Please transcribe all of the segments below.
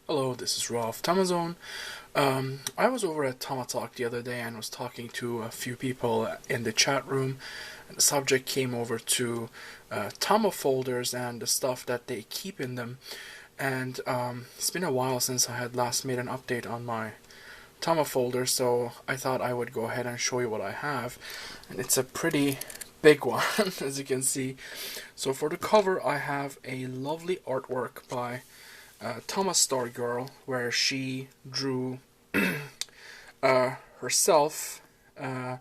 Hello, this is Raw of Tamazone. I was over at Tama Talk the other day and was talking to a few people in the chat room. And the subject came over to Tama folders and the stuff that they keep in them. And it's been a while since I had last made an update on my Tama folder, so I thought I would go ahead and show you what I have. And it's a pretty big one, as you can see. So for the cover, I have a lovely artwork by Thomas Star Girl, where she drew herself and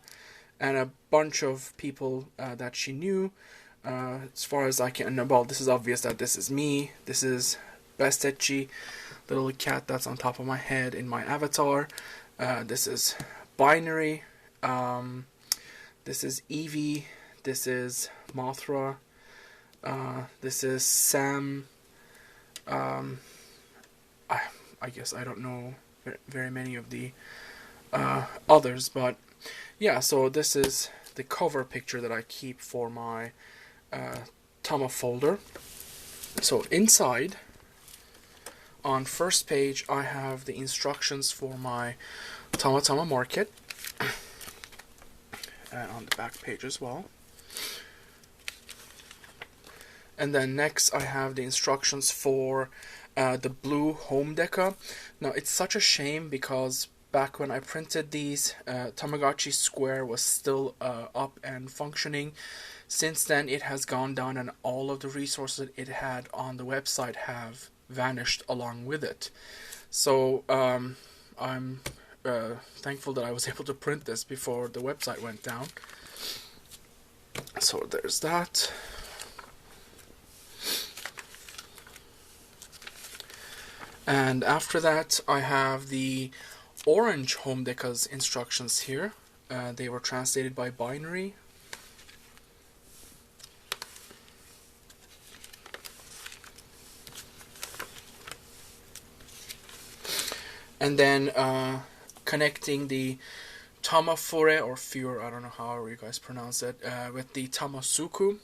a bunch of people that she knew. As far as I can, well, this is obvious that this is me. This is Bestetchi, the little cat that's on top of my head in my avatar. This is Binary. This is Evie. This is Mothra. This is Sam. I guess I don't know very many of the others, but yeah, so this is the cover picture that I keep for my Tama folder. So inside, on first page, I have the instructions for my Tama market, and on the back page as well. And then next I have the instructions for the blue home deca. Now it's such a shame because back when I printed these, Tamagotchi Square was still up and functioning. Since then it has gone down and all of the resources it had on the website have vanished along with it. So I'm thankful that I was able to print this before the website went down. So there's that. And after that, I have the orange home deca's instructions here. They were translated by Binary. And then connecting the Tamafure or Fure, I don't know how you guys pronounce it, with the Tamasuku.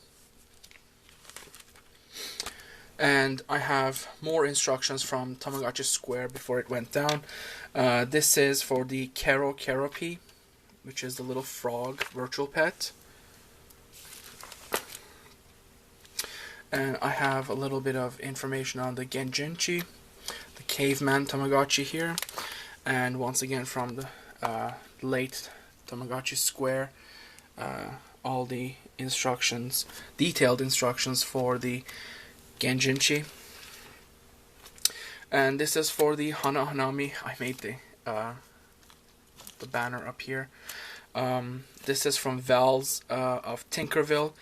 And I have more instructions from Tamagotchi Square before it went down. This is for the Keropi, which is the little frog virtual pet. And I have a little bit of information on the Genjinchi, the caveman Tamagotchi here. And once again from the late Tamagotchi Square, all the instructions, detailed instructions for the Genjinchi. And this is for the Hana Hanami. I made the banner up here. This is from Val's of Tinkerville,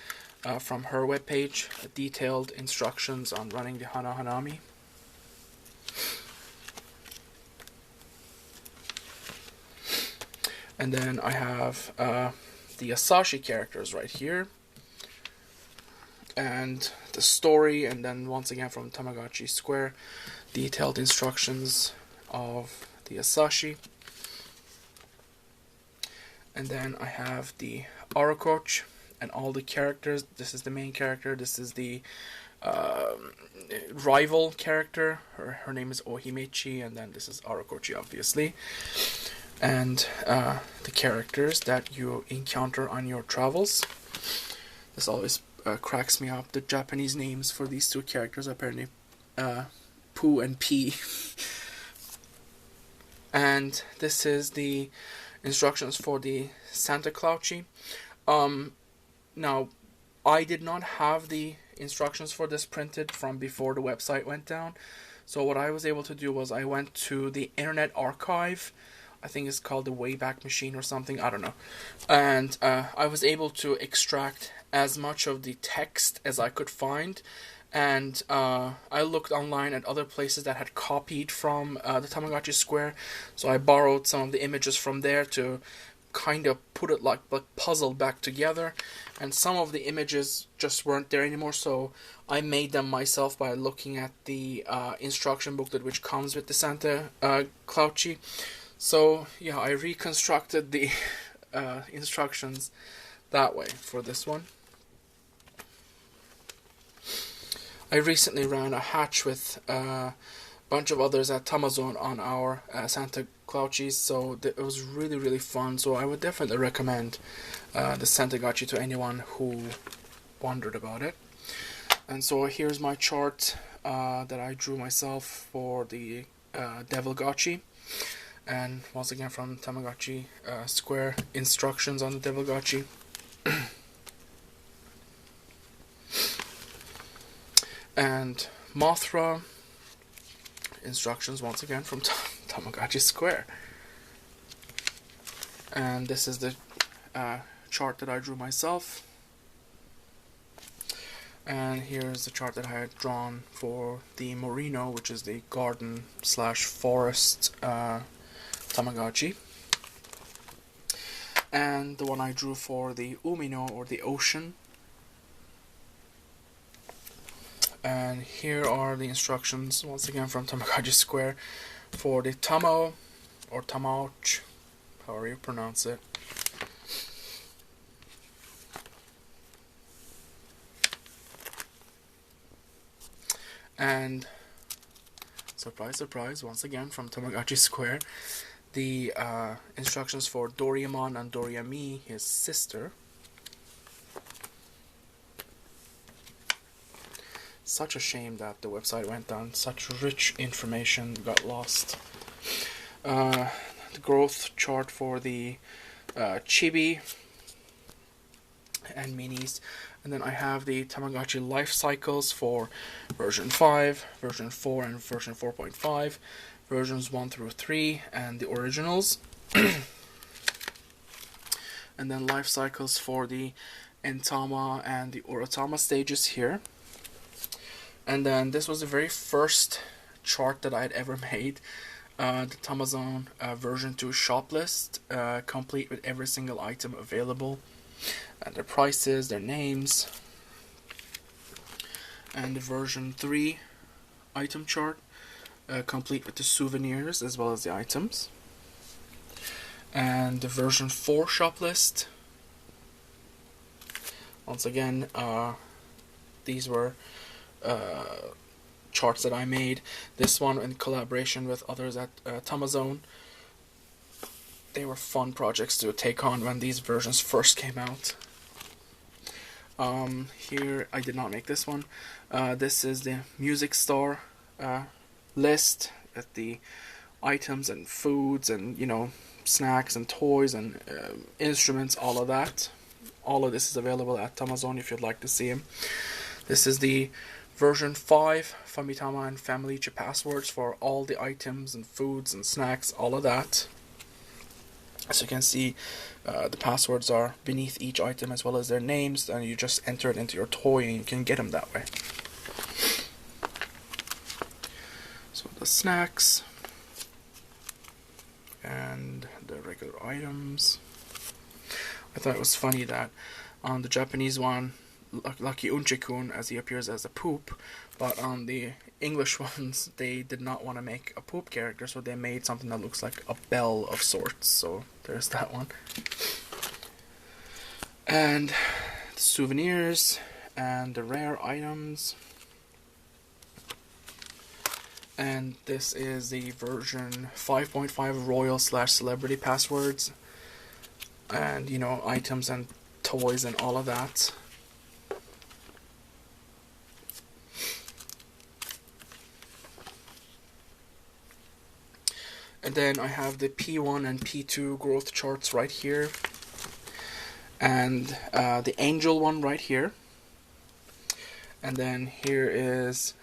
from her webpage. Detailed instructions on running the Hana Hanami. And then I have the Asashi characters right here. And the story, and then once again from Tamagotchi Square, detailed instructions of the Asashi. And then I have the Arakoch and all the characters. This is the main character. This is the rival character. Her name is Ohimechi, and then this is Arakochi, obviously. And the characters that you encounter on your travels. This always cracks me up. The Japanese names for these two characters are apparently Poo and P. And this is the instructions for the Santa Clauchi. Now, I did not have the instructions for this printed from before the website went down. So what I was able to do was I went to the Internet Archive. I think it's called the Wayback Machine or something, I don't know. And I was able to extract as much of the text as I could find. And I looked online at other places that had copied from the Tamagotchi Square. So I borrowed some of the images from there to kind of put it like puzzled back together. And some of the images just weren't there anymore, so I made them myself by looking at the instruction booklet which comes with the Santa Clauchi. So yeah, I reconstructed the instructions that way for this one. I recently ran a hatch with bunch of others at Tamazone on our Santa Clauchis, so it was really fun. So I would definitely recommend the Santagotchi to anyone who wondered about it. And so here's my chart that I drew myself for the Devilgotchi. And once again from Tamagotchi Square, instructions on the Devilgotchi. And Mothra, instructions once again from Tamagotchi Square. And this is the chart that I drew myself. And here's the chart that I had drawn for the Morino, which is the garden slash forest Tamagotchi. And the one I drew for the Umino, or the ocean. And here are the instructions, once again from Tamagotchi Square, for the Tamo, or Tamagotchi, however you pronounce it. And surprise, surprise, once again from Tamagotchi Square, the instructions for Doraemon and Dorayami, his sister. Such a shame that the website went down. Such rich information got lost. The growth chart for the Chibi and minis. And then I have the Tamagotchi life cycles for version 5, version 4, and version 4.5, versions 1 through 3, and the originals. And then life cycles for the Intama and the Orotama stages here. And then this was the very first chart that I had ever made. The Tamazone version 2 shop list, complete with every single item available, and their prices, their names. And the version 3 item chart, complete with the souvenirs as well as the items. And the version 4 shop list. Once again, these were charts that I made. This one in collaboration with others at Tamazone. They were fun projects to take on when these versions first came out. Here, I did not make this one. This is the music store list at the items and foods and, you know, snacks and toys and instruments, all of that. All of this is available at Tamazone if you'd like to see them. This is the version 5 Famitama and Family passwords for all the items and foods and snacks, all of that. As you can see, the passwords are beneath each item as well as their names, and you just enter it into your toy and you can get them that way. So the snacks and the regular items. I thought it was funny that on the Japanese one, Lucky Unchikun, as he appears as a poop, but on the English ones they did not want to make a poop character, so they made something that looks like a bell of sorts. So there's that one. And the souvenirs and the rare items. And this is the version 5.5 Royal / Celebrity passwords, and, you know, items and toys and all of that. And then I have the P1 and P2 growth charts right here, and the Angel one right here. And then here is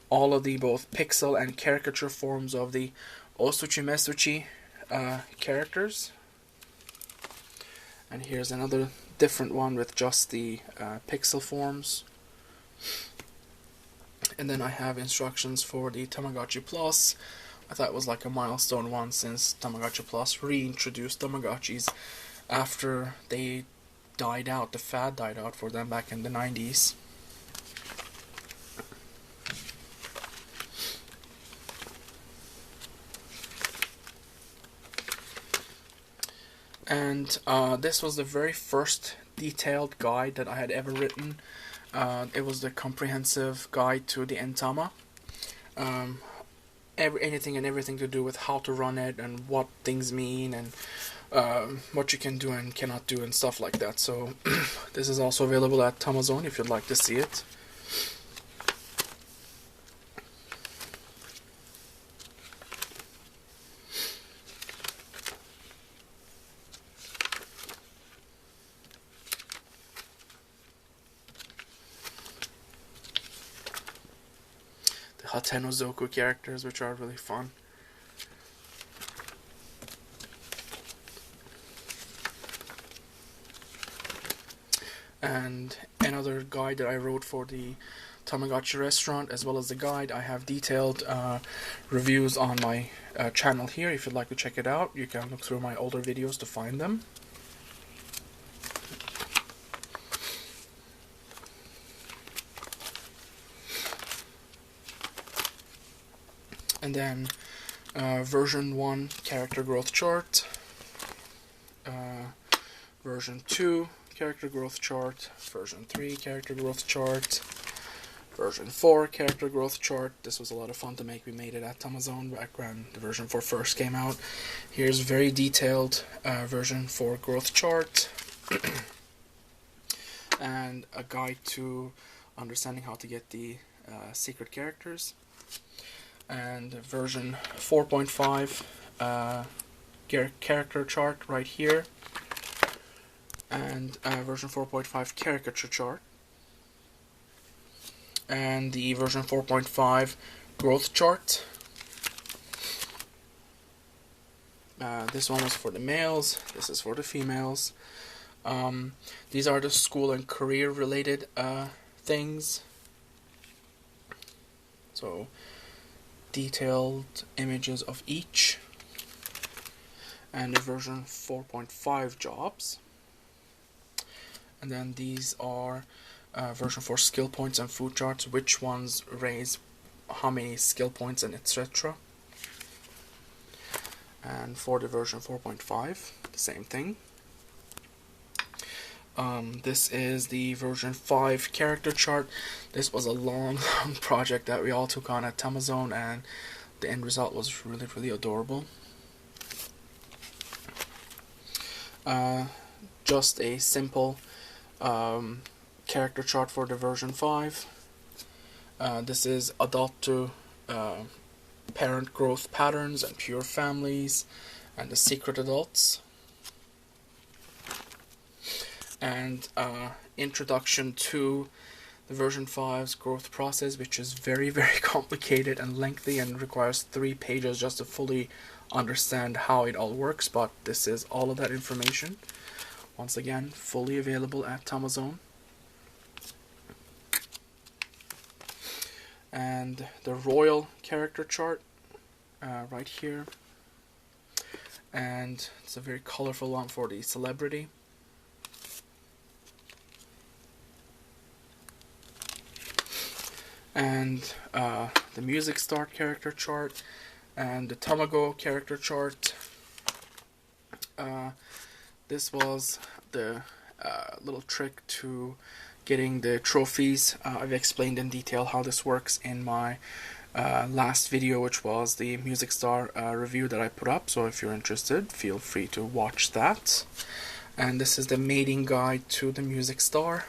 all of the both pixel and caricature forms of the Osuchi Mesuchi characters. And here's another different one with just the pixel forms. And then I have instructions for the Tamagotchi Plus. I thought it was like a milestone one, since Tamagotchi Plus reintroduced Tamagotchis after they died out. The fad died out for them back in the 90s. And this was the very first detailed guide that I had ever written. It was the comprehensive guide to the Intama. anything and everything to do with how to run it and what things mean and what you can do and cannot do and stuff like that. So this is also available at Amazon if you'd like to see it. The Hatenozoku characters, which are really fun. And another guide that I wrote for the Tamagotchi restaurant, as well as the guide. I have detailed reviews on my channel here. If you'd like to check it out, you can look through my older videos to find them. And then version 1 character growth chart, version 2 character growth chart, version 3 character growth chart, version 4 character growth chart. This was a lot of fun to make. We made it at Amazon back when the version 4 first came out. Here's very detailed version 4 growth chart and a guide to understanding how to get the secret characters. And version 4.5 character chart right here, and version 4.5 caricature chart, and the version 4.5 growth chart. This one was for the males, this is for the females. These are the school and career related things. So detailed images of each, and the version 4.5 jobs. And then these are version 4 skill points and food charts, which ones raise how many skill points and etc. And for the version 4.5, the same thing. This is the version 5 character chart. This was a long project that we all took on at Amazon, and the end result was really adorable. Just a simple character chart for the version 5. This is adult to parent growth patterns and pure families and the secret adults. And introduction to the version 5's growth process, which is very complicated and lengthy and requires 3 pages just to fully understand how it all works, but this is all of that information. Once again, fully available at Amazon. And the royal character chart right here, and it's a very colorful one for the celebrity. And the music start character chart, and the Tamagotchi character chart. This was the little trick to getting the trophies. I've explained in detail how this works in my last video, which was the Music Star review that I put up, so if you're interested, feel free to watch that. And this is the mating guide to the Music Star.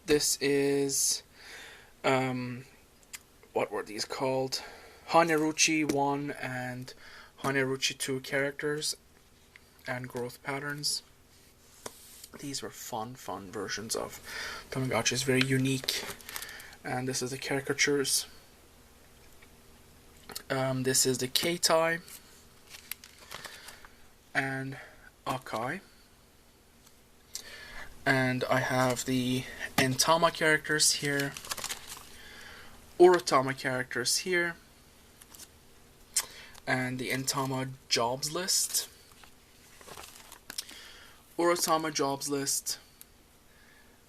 This is, what were these called? Haneruchi 1 and Haneruchi 2 characters and growth patterns. These were fun versions of Tamagotchi. It's very unique. And this is the caricatures. This is the Keitai and Akai. And I have the Intama characters here, Uratama characters here, and the Intama jobs list, Uratama jobs list,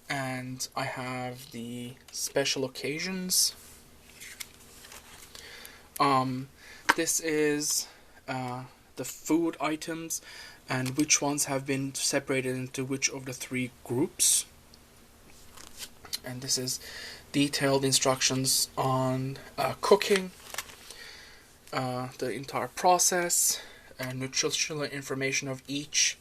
and I have the special occasions. This is the food items and which ones have been separated into which of the 3 groups. and this is detailed instructions on cooking, the entire process, nutritional information of each,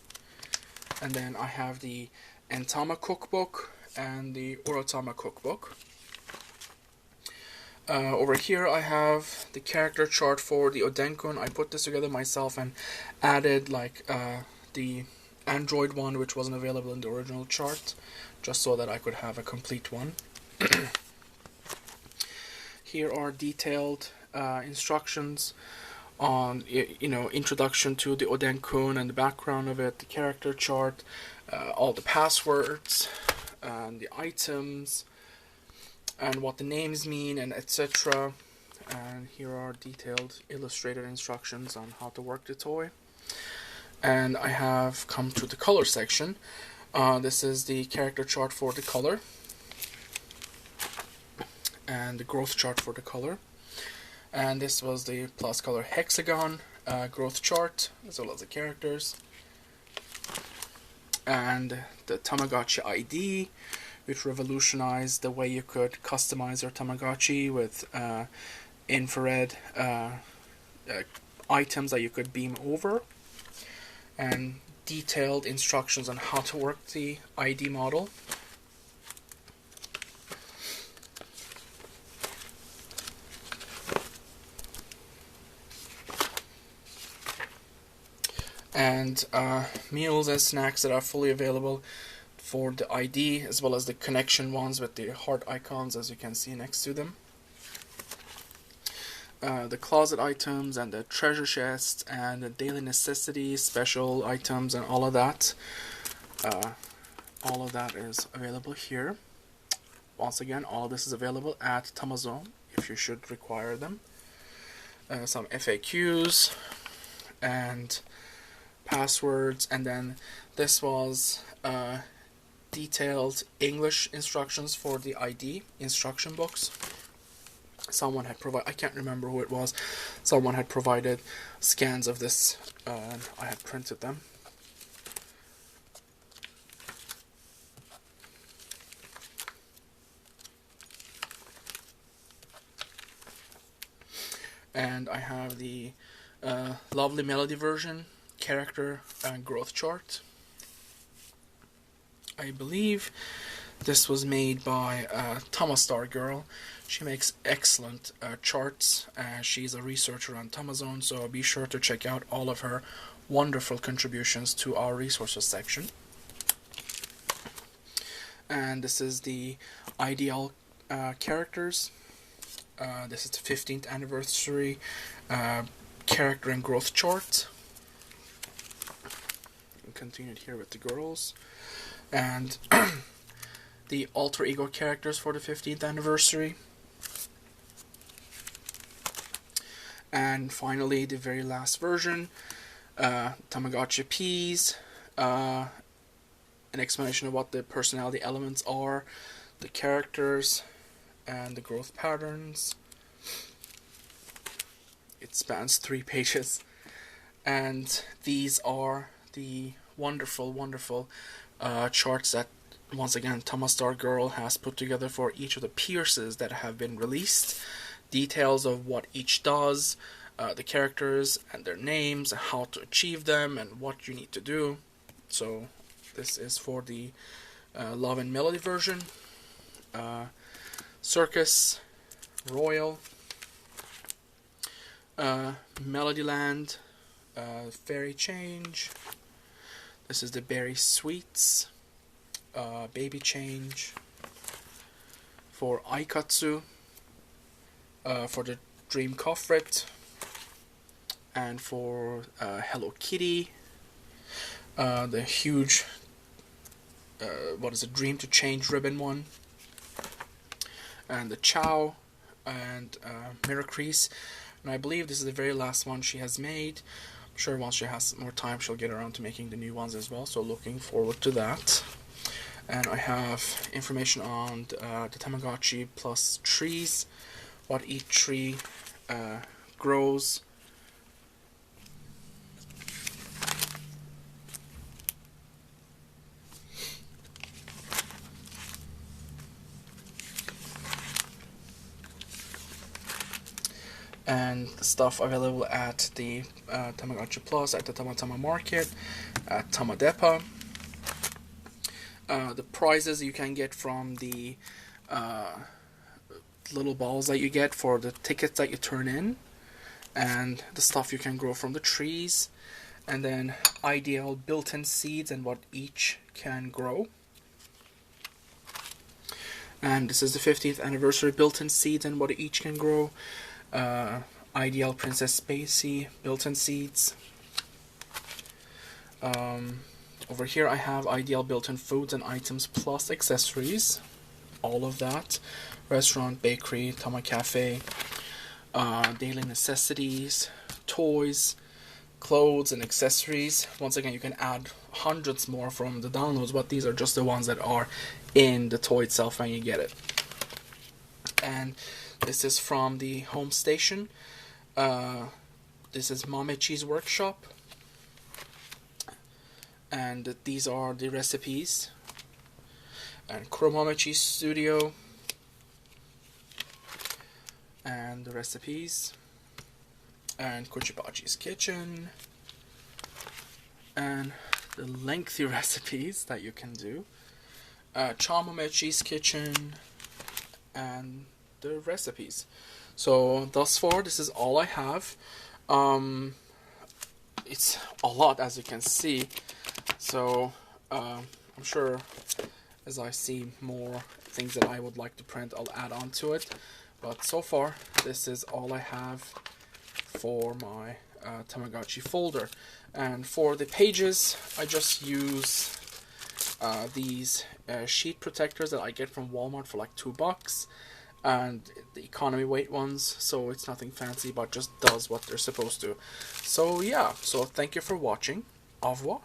and then I have the Intama cookbook and the Orotama cookbook. Over here I have the character chart for the Odenkun. I put this together myself and added like the Android one, which wasn't available in the original chart, just so that I could have a complete one. Here are detailed instructions on, you know, introduction to the Odenkun and the background of it, the character chart, all the passwords, and the items, and what the names mean, and etc. And here are detailed illustrated instructions on how to work the toy. And I have come to the color section. This is the character chart for the color, and the growth chart for the color. And this was the plus color hexagon growth chart, as well as the characters. And the Tamagotchi ID, which revolutionized the way you could customize your Tamagotchi with infrared items that you could beam over, and detailed instructions on how to work the ID model. And meals and snacks that are fully available for the ID, as well as the connection ones with the heart icons, as you can see next to them. The closet items and the treasure chest and the daily necessities, special items, and all of that. All of that is available here. Once again, all of this is available at Tamazone if you should require them. Some FAQs and passwords, and then this was detailed English instructions for the ID instruction books. Someone had provided, I can't remember who it was, someone had provided scans of this, and I had printed them. And I have the lovely melody version, character and growth chart. I believe this was made by Tamastar Girl. She makes excellent charts. She's a researcher on Tamazone, so be sure to check out all of her wonderful contributions to our resources section. And this is the ideal characters. This is the 15th anniversary character and growth chart. And continued here with the girls. And the alter ego characters for the 15th anniversary. And finally, the very last version, Tamagotchi Ps, an explanation of what the personality elements are, the characters, and the growth patterns. It spans 3 pages. And these are the wonderful, wonderful charts that, once again, Tamastar Girl has put together for each of the Pierces that have been released. Details of what each does, the characters and their names, how to achieve them, and what you need to do. So this is for the Love and Melody version. Circus, Royal, Melodyland, Fairy Change. This is the Berry Sweets, Baby Change, for Aikatsu, for the Dream Coffret, and for Hello Kitty, the huge, Dream to Change ribbon one, and the Chow, and Miracrease. And I believe this is the very last one she has made. I'm sure once she has more time she'll get around to making the new ones as well, so looking forward to that. And I have information on the Tamagotchi plus trees, what each tree grows. and stuff available at the Tamagotchi Plus, at the Tama Market, at Tamadepa. The prizes you can get from the little balls that you get for the tickets that you turn in, and the stuff you can grow from the trees, and then ideal built-in seeds and what each can grow. And this is the 50th anniversary built-in seeds and what each can grow. Ideal Princess Spacey built-in seeds. Over here I have ideal built-in foods and items plus accessories. All of that. Restaurant, bakery, Tama Cafe, daily necessities, toys, clothes and accessories. Once again, you can add hundreds more from the downloads, but these are just the ones that are in the toy itself when you get it. And this is from the home station. This is Mamechi's workshop, and these are the recipes. And Mamechi's studio, and the recipes, and Kuchibachi's kitchen, and the lengthy recipes that you can do. Chamamechi's kitchen, and the recipes. So thus far, this is all I have. It's a lot, as you can see. So I'm sure as I see more things that I would like to print, I'll add on to it. But so far, this is all I have for my Tamagotchi folder. And for the pages, I just use these sheet protectors that I get from Walmart for like $2, and the economy weight ones, so it's nothing fancy but just does what they're supposed to. So yeah, so thank you for watching. Au revoir.